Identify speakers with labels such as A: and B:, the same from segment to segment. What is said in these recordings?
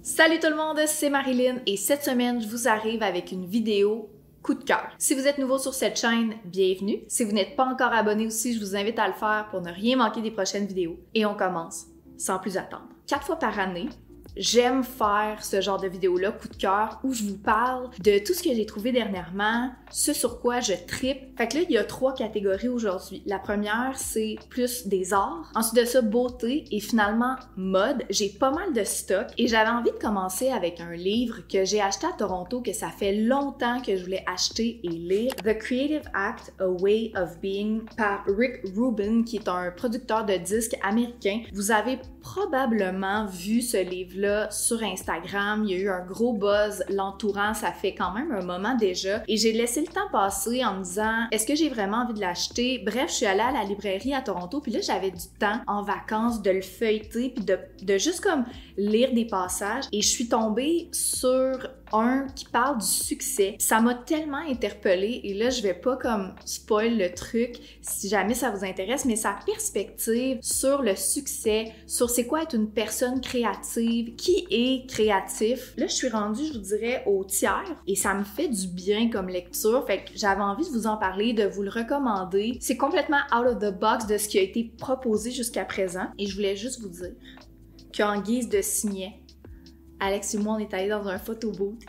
A: Salut tout le monde, c'est Marilyn et cette semaine, je vous arrive avec une vidéo coup de cœur. Si vous êtes nouveau sur cette chaîne, bienvenue. Si vous n'êtes pas encore abonné aussi, je vous invite à le faire pour ne rien manquer des prochaines vidéos. Et on commence sans plus attendre. 4 fois par année, j'aime faire ce genre de vidéo-là, coup de cœur, où je vous parle de tout ce que j'ai trouvé dernièrement, ce sur quoi je trippe. Fait que là, il y a 3 catégories aujourd'hui. La première, c'est plus des arts. Ensuite de ça, beauté et finalement mode. J'ai pas mal de stock et j'avais envie de commencer avec un livre que j'ai acheté à Toronto, que ça fait longtemps que je voulais acheter et lire. The Creative Act, A Way of Being par Rick Rubin, qui est un producteur de disques américain. Vous avez probablement vu ce livre-là sur Instagram. Il y a eu un gros buzz l'entourant, ça fait quand même un moment déjà. Et j'ai laissé le temps passer en me disant, est-ce que j'ai vraiment envie de l'acheter? Bref, je suis allée à la librairie à Toronto, puis là, j'avais du temps en vacances de le feuilleter, puis de juste comme lire des passages. Et je suis tombée sur un qui parle du succès. Ça m'a tellement interpellée, et là, je vais pas comme spoil le truc si jamais ça vous intéresse, mais sa perspective sur le succès, sur c'est quoi être une personne créative, qui est créatif. Là, je suis rendue, je vous dirais, au tiers, et ça me fait du bien comme lecture, fait que j'avais envie de vous en parler, de vous le recommander. C'est complètement out of the box de ce qui a été proposé jusqu'à présent, et je voulais juste vous dire qu'en guise de signet, Alex et moi, on est allés dans un photo booth.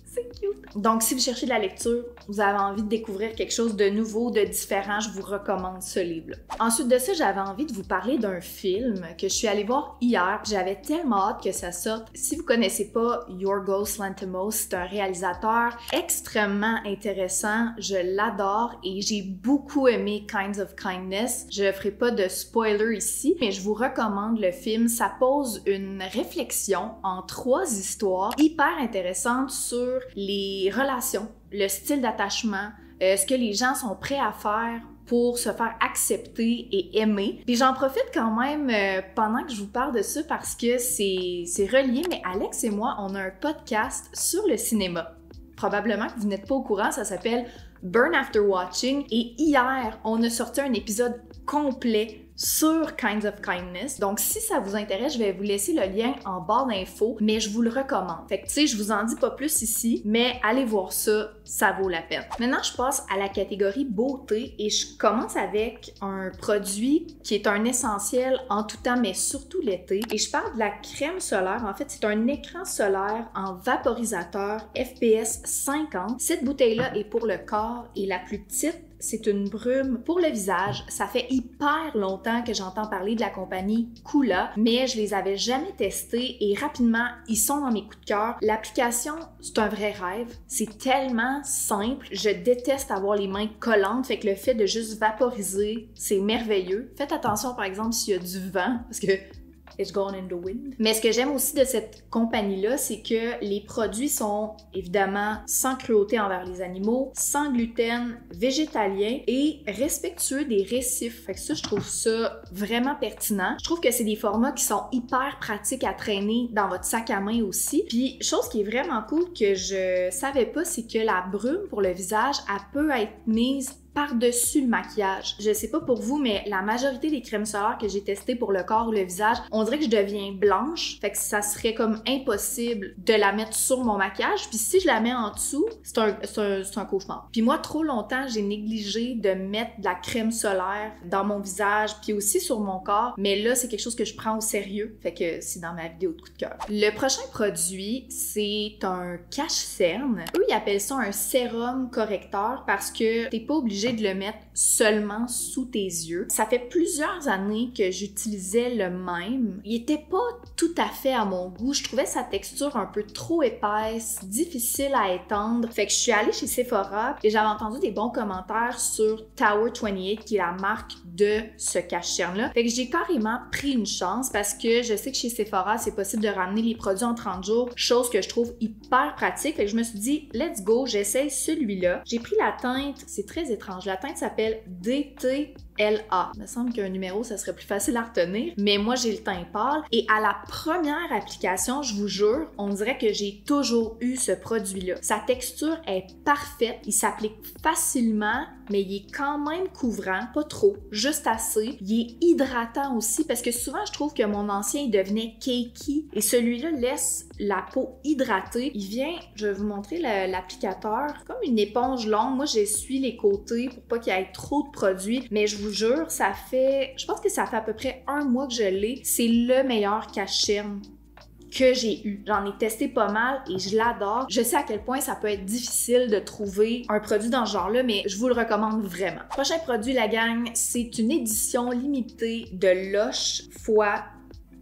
A: C'est cute! Donc, si vous cherchez de la lecture, vous avez envie de découvrir quelque chose de nouveau, de différent, je vous recommande ce livre-là. Ensuite de ça, j'avais envie de vous parler d'un film que je suis allée voir hier. J'avais tellement hâte que ça sorte. Si vous connaissez pas Yorgos Lanthimos, c'est un réalisateur extrêmement intéressant. Je l'adore et j'ai beaucoup aimé Kinds of Kindness. Je ferai pas de spoiler ici, mais je vous recommande le film. Ça pose une réflexion en 3 histoires hyper intéressantes sur les relations, le style d'attachement, ce que les gens sont prêts à faire pour se faire accepter et aimer. Puis j'en profite quand même pendant que je vous parle de ça parce que c'est relié, mais Alex et moi, on a un podcast sur le cinéma. Probablement que vous n'êtes pas au courant, ça s'appelle Burn After Watching. Et hier, on a sorti un épisode complet sur Kinds of Kindness. Donc, si ça vous intéresse, je vais vous laisser le lien en barre d'infos, mais je vous le recommande. Fait que, tu sais, je vous en dis pas plus ici, mais allez voir ça, ça vaut la peine. Maintenant, je passe à la catégorie beauté et je commence avec un produit qui est un essentiel en tout temps, mais surtout l'été. Et je parle de la crème solaire. En fait, c'est un écran solaire en vaporisateur FPS 50. Cette bouteille-là est pour le corps et la plus petite, c'est une brume pour le visage. Ça fait hyper longtemps que j'entends parler de la compagnie Coola, mais je les avais jamais testés et rapidement, ils sont dans mes coups de cœur. L'application, c'est un vrai rêve. C'est tellement simple. Je déteste avoir les mains collantes, fait que le fait de juste vaporiser, c'est merveilleux. Faites attention, par exemple, s'il y a du vent, parce que it's gone in the wind. Mais ce que j'aime aussi de cette compagnie-là, c'est que les produits sont évidemment sans cruauté envers les animaux, sans gluten, végétaliens et respectueux des récifs. Fait que ça, je trouve ça vraiment pertinent. Je trouve que c'est des formats qui sont hyper pratiques à traîner dans votre sac à main aussi. Puis, chose qui est vraiment cool que je savais pas, c'est que la brume pour le visage, elle peut être mise par-dessus le maquillage. Je sais pas pour vous, mais la majorité des crèmes solaires que j'ai testées pour le corps ou le visage, on dirait que je deviens blanche, fait que ça serait comme impossible de la mettre sur mon maquillage, puis si je la mets en dessous, c'est un cauchemar. Puis moi, trop longtemps, j'ai négligé de mettre de la crème solaire dans mon visage, puis aussi sur mon corps, mais là, c'est quelque chose que je prends au sérieux, fait que c'est dans ma vidéo de coup de cœur. Le prochain produit, c'est un cache-cerne. Eux, ils appellent ça un sérum correcteur parce que t'es pas obligé de le mettre seulement sous tes yeux. Ça fait plusieurs années que j'utilisais le même. Il était pas tout à fait à mon goût. Je trouvais sa texture un peu trop épaisse, difficile à étendre. Fait que je suis allée chez Sephora et j'avais entendu des bons commentaires sur Tower 28, qui est la marque de ce cache-cerne-là. Fait que j'ai carrément pris une chance parce que je sais que chez Sephora, c'est possible de ramener les produits en 30 jours, chose que je trouve hyper pratique. Fait que je me suis dit, let's go, j'essaye celui-là. J'ai pris la teinte, c'est très étrange. La teinte s'appelle DT LA. Il me semble qu'un numéro, ça serait plus facile à retenir, mais moi, j'ai le teint pâle. Et à la première application, je vous jure, on dirait que j'ai toujours eu ce produit-là. Sa texture est parfaite, il s'applique facilement, mais il est quand même couvrant, pas trop, juste assez. Il est hydratant aussi, parce que souvent, je trouve que mon ancien, il devenait cakey, et celui-là laisse la peau hydratée. Il vient, je vais vous montrer l'applicateur, comme une éponge longue. Moi, j'essuie les côtés pour pas qu'il y ait trop de produits, mais je vous jure, je pense que ça fait à peu près 1 mois que je l'ai. C'est le meilleur cache-cerne que j'ai eu. J'en ai testé pas mal et je l'adore. Je sais à quel point ça peut être difficile de trouver un produit dans ce genre-là, mais je vous le recommande vraiment. Prochain produit, la gang, c'est une édition limitée de Lush x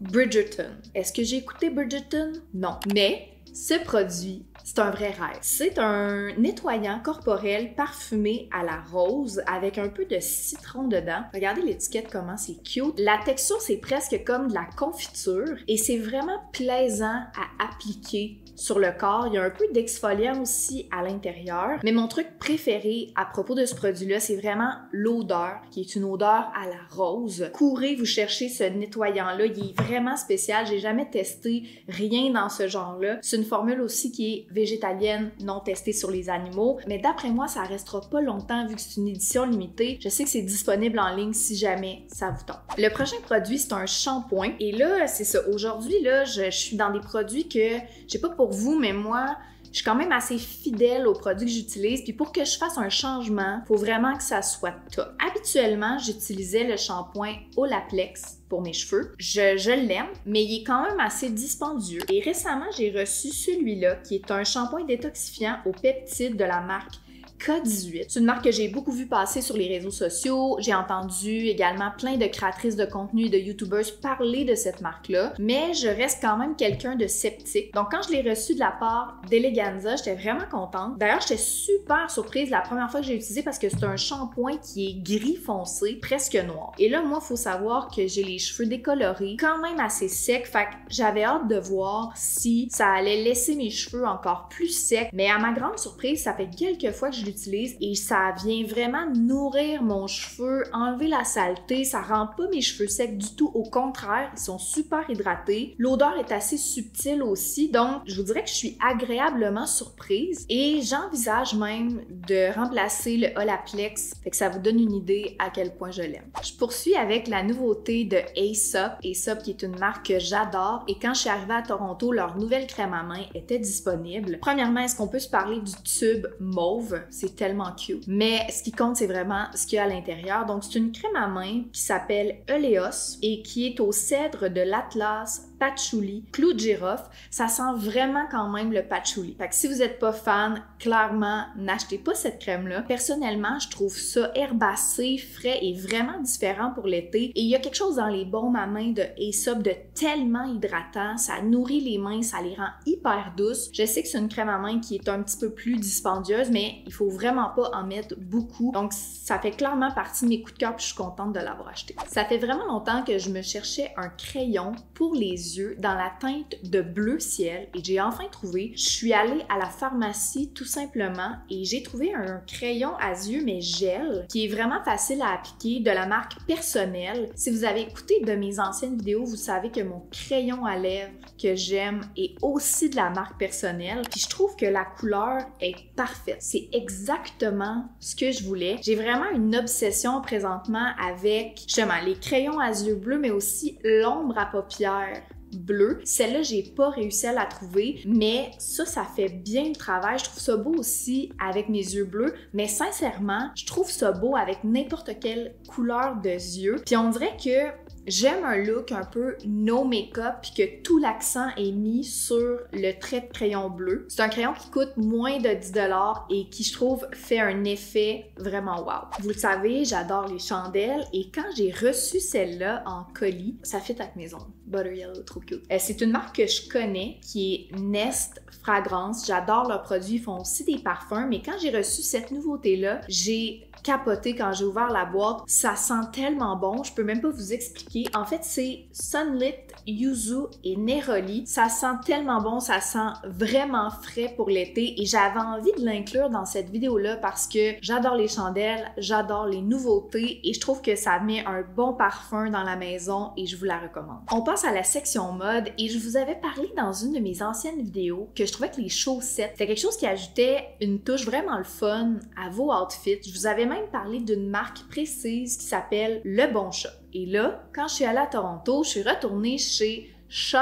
A: Bridgerton. Est-ce que j'ai écouté Bridgerton? Non. Mais ce produit, c'est un vrai rêve. C'est un nettoyant corporel parfumé à la rose avec un peu de citron dedans. Regardez l'étiquette, comment c'est cute. La texture, c'est presque comme de la confiture et c'est vraiment plaisant à appliquer sur le corps. Il y a un peu d'exfoliant aussi à l'intérieur. Mais mon truc préféré à propos de ce produit-là, c'est vraiment l'odeur, qui est une odeur à la rose. Courez, vous cherchez ce nettoyant-là. Il est vraiment spécial. J'ai jamais testé rien dans ce genre-là. C'est une formule aussi qui est végétalienne, non testée sur les animaux. Mais d'après moi, ça restera pas longtemps vu que c'est une édition limitée. Je sais que c'est disponible en ligne si jamais ça vous tente. Le prochain produit, c'est un shampoing. Et là, c'est ça. Aujourd'hui, là, je suis dans des produits que, je sais pas pour vous, mais moi, je suis quand même assez fidèle aux produits que j'utilise. Puis pour que je fasse un changement, il faut vraiment que ça soit top. Habituellement, j'utilisais le shampoing Olaplex pour mes cheveux. Je l'aime, mais il est quand même assez dispendieux. Et récemment, j'ai reçu celui-là, qui est un shampoing détoxifiant aux peptides de la marque K18. C'est une marque que j'ai beaucoup vu passer sur les réseaux sociaux. J'ai entendu également plein de créatrices de contenu et de youtubeuses parler de cette marque-là, mais je reste quand même quelqu'un de sceptique. Donc quand je l'ai reçu de la part d'Eleganza, j'étais vraiment contente. D'ailleurs, j'étais super surprise la première fois que j'ai utilisé parce que c'est un shampoing qui est gris foncé, presque noir. Et là, moi, il faut savoir que j'ai les cheveux décolorés, quand même assez secs, fait que j'avais hâte de voir si ça allait laisser mes cheveux encore plus secs. Mais à ma grande surprise, ça fait quelques fois que je l'utilise et ça vient vraiment nourrir mon cheveu, enlever la saleté, ça rend pas mes cheveux secs du tout, au contraire, ils sont super hydratés. L'odeur est assez subtile aussi, donc je vous dirais que je suis agréablement surprise et j'envisage même de remplacer le Olaplex, fait que ça vous donne une idée à quel point je l'aime. Je poursuis avec la nouveauté de Aesop. Aesop qui est une marque que j'adore et quand je suis arrivée à Toronto, leur nouvelle crème à main était disponible. Premièrement, est-ce qu'on peut se parler du tube mauve? C'est tellement cute. Mais ce qui compte, c'est vraiment ce qu'il y a à l'intérieur. Donc, c'est une crème à main qui s'appelle Eleos et qui est au cèdre de l'Atlas, patchouli, clou de girofle. Ça sent vraiment quand même le patchouli. Fait que si vous n'êtes pas fan, clairement, n'achetez pas cette crème-là. Personnellement, je trouve ça herbacé, frais et vraiment différent pour l'été. Et il y a quelque chose dans les baumes à main de Aesop de tellement hydratant. Ça nourrit les mains, ça les rend hyper douces. Je sais que c'est une crème à main qui est un petit peu plus dispendieuse, mais il faut vraiment pas en mettre beaucoup. Donc, ça fait clairement partie de mes coups de cœur puis je suis contente de l'avoir acheté. Ça fait vraiment longtemps que je me cherchais un crayon pour les yeux dans la teinte de bleu ciel et j'ai enfin trouvé. Je suis allée à la pharmacie tout simplement et j'ai trouvé un crayon à yeux mais gel qui est vraiment facile à appliquer de la marque Personnel. Si vous avez écouté de mes anciennes vidéos, vous savez que mon crayon à lèvres que j'aime est aussi de la marque Personnel. Puis je trouve que la couleur est parfaite. C'est exactement ce que je voulais. J'ai vraiment une obsession présentement avec justement les crayons à yeux bleus mais aussi l'ombre à paupières bleu. Celle-là, j'ai pas réussi à la trouver, mais ça fait bien le travail. Je trouve ça beau aussi avec mes yeux bleus, mais sincèrement, je trouve ça beau avec n'importe quelle couleur de yeux. Puis on dirait que j'aime un look un peu no make-up puis que tout l'accent est mis sur le trait de crayon bleu. C'est un crayon qui coûte moins de 10$ et qui, je trouve, fait un effet vraiment wow. Vous le savez, j'adore les chandelles et quand j'ai reçu celle-là en colis, ça fit avec mes ongles. Butter Yellow, trop cute. C'est une marque que je connais qui est Nest Fragrance. J'adore leurs produits, ils font aussi des parfums, mais quand j'ai reçu cette nouveauté-là, j'ai capoté quand j'ai ouvert la boîte. Ça sent tellement bon, je peux même pas vous expliquer. En fait, c'est Sunlit yuzu et neroli. Ça sent tellement bon, ça sent vraiment frais pour l'été et j'avais envie de l'inclure dans cette vidéo-là parce que j'adore les chandelles, j'adore les nouveautés et je trouve que ça met un bon parfum dans la maison et je vous la recommande. On passe à la section mode et je vous avais parlé dans une de mes anciennes vidéos que je trouvais que les chaussettes, c'était quelque chose qui ajoutait une touche vraiment le fun à vos outfits. Je vous avais même parlé d'une marque précise qui s'appelle Le Bon Shop. Et là, quand je suis allée à Toronto, je suis retournée chez Shop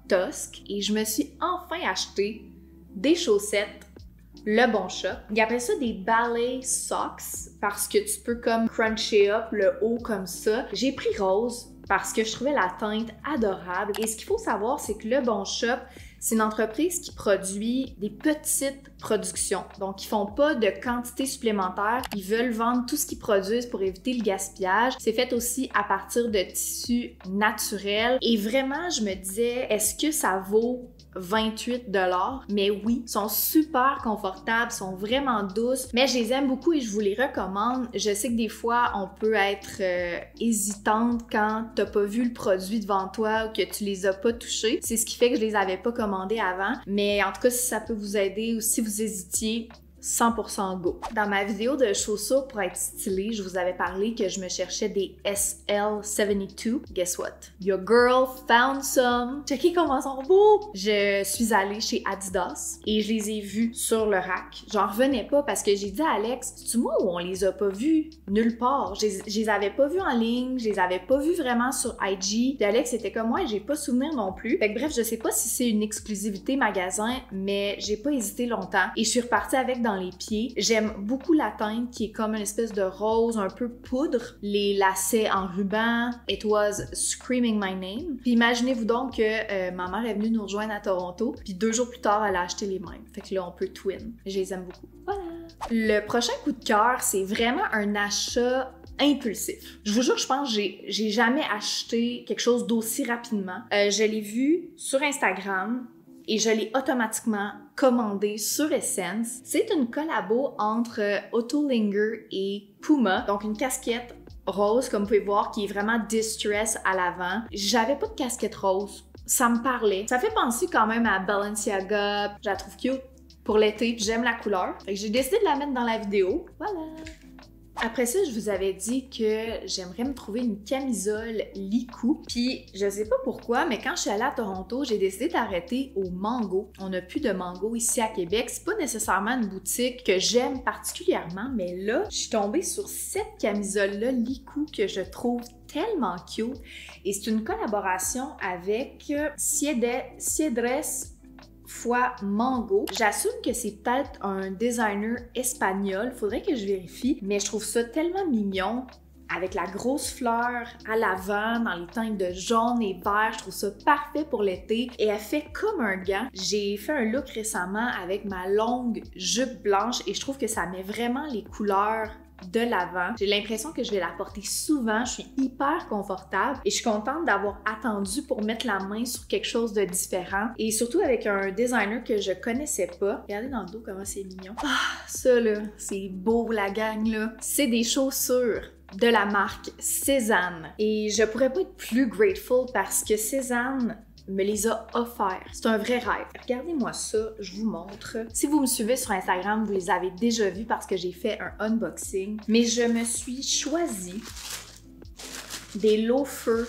A: Tusk et je me suis enfin acheté des chaussettes Le Bon Shop. Ils appellent ça des ballet socks parce que tu peux comme cruncher up le haut comme ça. J'ai pris rose parce que je trouvais la teinte adorable. Et ce qu'il faut savoir, c'est que Le Bon Shop, c'est une entreprise qui produit des petites productions. Donc, ils font pas de quantité supplémentaire. Ils veulent vendre tout ce qu'ils produisent pour éviter le gaspillage. C'est fait aussi à partir de tissus naturels. Et vraiment, je me disais, est-ce que ça vaut 28 $? Mais oui, sont super confortables, sont vraiment douces, mais je les aime beaucoup et je vous les recommande. Je sais que des fois, on peut être hésitante quand t'as pas vu le produit devant toi ou que tu les as pas touchés. C'est ce qui fait que je les avais pas commandés avant, mais en tout cas, si ça peut vous aider ou si vous hésitiez, 100% go. Dans ma vidéo de chaussures pour être stylée, je vous avais parlé que je me cherchais des SL72. Guess what? Your girl found some! Checkez comment ils sont beaux! Je suis allée chez Adidas et je les ai vus sur le rack. J'en revenais pas parce que j'ai dit à Alex, c'est-tu moi ou on les a pas vus nulle part? Je les avais pas vus en ligne, je les avais pas vus vraiment sur IG. Puis Alex était comme moi, j'ai pas souvenir non plus. Fait que bref, je sais pas si c'est une exclusivité magasin, mais j'ai pas hésité longtemps et je suis repartie avec dans les pieds. J'aime beaucoup la teinte qui est comme une espèce de rose un peu poudre. Les lacets en ruban. It was screaming my name. Puis imaginez-vous donc que ma mère est venue nous rejoindre à Toronto. Puis 2 jours plus tard, elle a acheté les mêmes. Fait que là, on peut twin. Je les aime beaucoup. Voilà. Le prochain coup de cœur, c'est vraiment un achat impulsif. Je vous jure, je pense que j'ai jamais acheté quelque chose d'aussi rapidement. Je l'ai vu sur Instagram et je l'ai automatiquement commandé sur Essence. C'est une collabo entre Autolinger et Puma, donc une casquette rose, comme vous pouvez voir, qui est vraiment distress à l'avant. J'avais pas de casquette rose, ça me parlait. Ça fait penser quand même à Balenciaga, je la trouve cute pour l'été, puis j'aime la couleur. Fait que j'ai décidé de la mettre dans la vidéo. Voilà! Après ça, je vous avais dit que j'aimerais me trouver une camisole Licou. Puis, je sais pas pourquoi, mais quand je suis allée à Toronto, j'ai décidé d'arrêter au Mango. On n'a plus de Mango ici à Québec. C'est pas nécessairement une boutique que j'aime particulièrement, mais là, je suis tombée sur cette camisole-là Licou que je trouve tellement cute. Et c'est une collaboration avec Siedres fois Mango. J'assume que c'est peut-être un designer espagnol, faudrait que je vérifie, mais je trouve ça tellement mignon. Avec la grosse fleur à l'avant, dans les teintes de jaune et vert, je trouve ça parfait pour l'été. Et elle fait comme un gant. J'ai fait un look récemment avec ma longue jupe blanche et je trouve que ça met vraiment les couleurs de l'avant. J'ai l'impression que je vais la porter souvent, je suis hyper confortable et je suis contente d'avoir attendu pour mettre la main sur quelque chose de différent et surtout avec un designer que je connaissais pas. Regardez dans le dos comment c'est mignon. Ah, ça là, c'est beau la gang là. C'est des chaussures de la marque Sézanne et je pourrais pas être plus grateful parce que Sézanne me les a offerts. C'est un vrai rêve. Regardez-moi ça, je vous montre. Si vous me suivez sur Instagram, vous les avez déjà vus parce que j'ai fait un unboxing. Mais je me suis choisi des loafers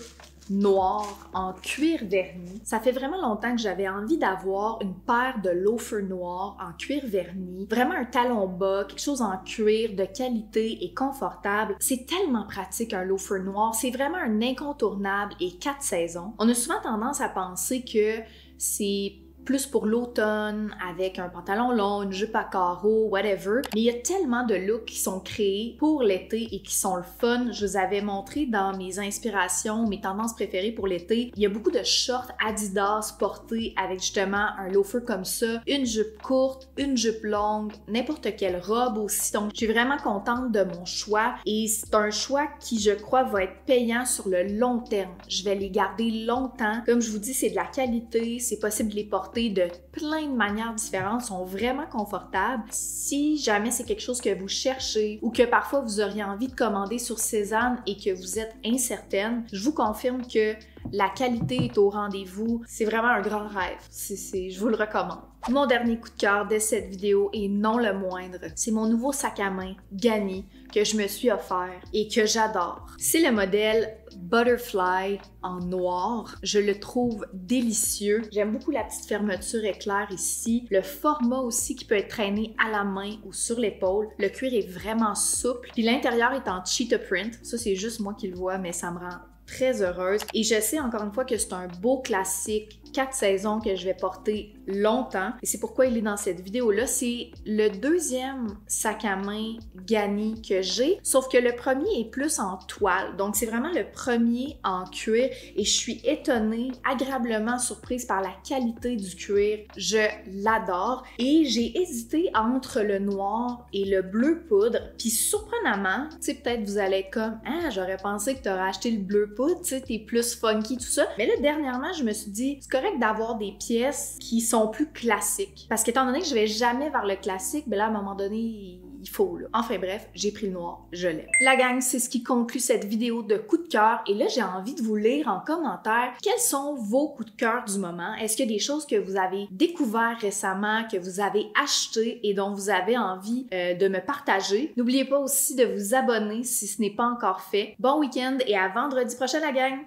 A: noirs en cuir verni. Ça fait vraiment longtemps que j'avais envie d'avoir une paire de loafers noirs en cuir verni. Vraiment un talon bas, quelque chose en cuir de qualité et confortable. C'est tellement pratique un loafer noir. C'est vraiment un incontournable et 4 saisons. On a souvent tendance à penser que c'est plus pour l'automne, avec un pantalon long, une jupe à carreaux, whatever. Mais il y a tellement de looks qui sont créés pour l'été et qui sont le fun. Je vous avais montré dans mes inspirations, mes tendances préférées pour l'été. Il y a beaucoup de shorts Adidas portés avec justement un loafer comme ça, une jupe courte, une jupe longue, n'importe quelle robe aussi. Donc, je suis vraiment contente de mon choix et c'est un choix qui, je crois, va être payant sur le long terme. Je vais les garder longtemps. Comme je vous dis, c'est de la qualité, c'est possible de les porter porter de plein de manières différentes, sont vraiment confortables. Si jamais c'est quelque chose que vous cherchez ou que parfois vous auriez envie de commander sur Cézanne et que vous êtes incertaine, je vous confirme que la qualité est au rendez-vous. C'est vraiment un grand rêve. Je vous le recommande. Mon dernier coup de cœur de cette vidéo, et non le moindre, c'est mon nouveau sac à main Gani que je me suis offert et que j'adore. C'est le modèle Butterfly en noir. Je le trouve délicieux. J'aime beaucoup la petite fermeture éclair ici. Le format aussi qui peut être traîné à la main ou sur l'épaule. Le cuir est vraiment souple. Puis l'intérieur est en cheetah print. Ça, c'est juste moi qui le vois, mais ça me rend très heureuse. Et je sais encore une fois que c'est un beau classique 4 saisons que je vais porter longtemps. Et c'est pourquoi il est dans cette vidéo-là. C'est le deuxième sac à main Gani que j'ai, sauf que le premier est plus en toile. Donc, c'est vraiment le premier en cuir et je suis étonnée, agréablement surprise par la qualité du cuir. Je l'adore. Et j'ai hésité entre le noir et le bleu poudre. Puis surprenamment, tu sais, peut-être vous allez être comme « Ah, j'aurais pensé que tu aurais acheté le bleu poudre, tu sais, t'es plus funky, tout ça. » Mais là, dernièrement, je me suis dit, c'est correct d'avoir des pièces qui sont plus classiques. Parce qu'étant donné que je vais jamais vers le classique, ben là, à un moment donné, il faut, là. Enfin bref, j'ai pris le noir, je l'aime. La gang, c'est ce qui conclut cette vidéo de coup de cœur. Et là, j'ai envie de vous lire en commentaire quels sont vos coups de cœur du moment. Est-ce qu'il y a des choses que vous avez découvert récemment, que vous avez acheté et dont vous avez envie de me partager? N'oubliez pas aussi de vous abonner si ce n'est pas encore fait. Bon week-end et à vendredi prochain, la gang!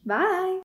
A: Bye!